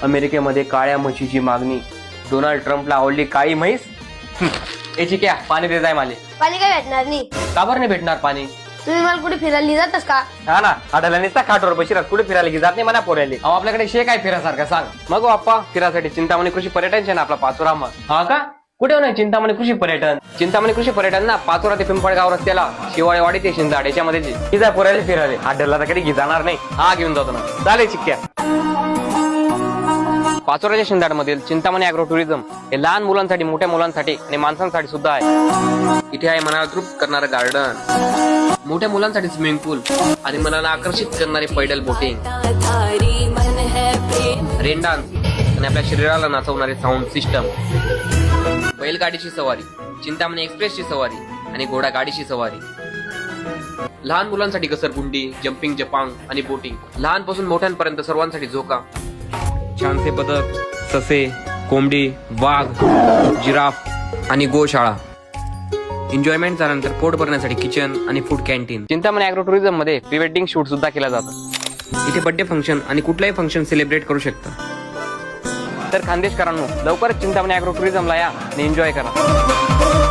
अमेरिकेमध्ये काळ्या म्हशीची मागणी, डोनाल्ड ट्रम्पला आवडली काळी म्हैस. याची क्या पाणी देत आहे माले. पाणी काय भेटणार नाही. का बरं नाही भेटणार पाणी? तुम्ही मला कुठे फिरायला जातस का? हा ना, आढळला नुसता खाटवर बशिरात कुठे फिरायला की जात नाही म्हणा पोरायले. अहो आपल्याकडे शे काय फिरासारखं सांग. मग बाप्पा फिरासाठी चिंतामणी कृषी पर्यटन आहे ना आपला पाचोरामा. हा का? कुठे होणार चिंतामणी कृषी पर्यटन? चिंतामणी कृषी पर्यटन ना पाचोरा ते पिंपळगाव रस्त्याला शिवाळेवाडी ते शिंदाड याच्यामध्ये जा पोरायला फिरायला. आढळला तर कधी जाणार नाही. हा घेऊन जातो ना. चालेल चिक्क्या. पाचोराच्या शिंदाड मधील चिंतामणी अॅग्रो टुरिझम हे लहान मुलांसाठी, मोठ्या मुलांसाठी आणि माणसांसाठी सुद्धा आहे. इथे आहे मनाला तृप्त करणारं गार्डन, मोठ्या मुलांसाठी स्विमिंग पूल आणि मनाला आकर्षित करणारे पैडल बोटिंग, रेन डान्स आणि आपल्या शरीराला नाचवणारे साऊंड सिस्टम, बैलगाडीची सवारी, चिंतामणी एक्सप्रेसची सवारी आणि घोडा गाडीची सवारी, लहान मुलांसाठी घसरगुंडी, जम्पिंग जपांग आणि बोटिंग, लहानपासून मोठ्यांपर्यंत सर्वांसाठी झोका, छानसे बदक, ससे, कोंबडी, वाघ, जिराफ आणि गोशाळा. एन्जॉयमेंट झाल्यानंतर पोट भरण्यासाठी किचन आणि food canteen. Chintamani agro tourism मध्ये प्री वेडिंग शूट सुद्धा केला जातं. इथे बर्थडे फंक्शन आणि कुठलाही फंक्शन सेलिब्रेट करू शकता. तर खानदेशकरांनो लवकरच चिंतामणी अॅग्रो टुरिझमला या आणि एन्जॉय करा.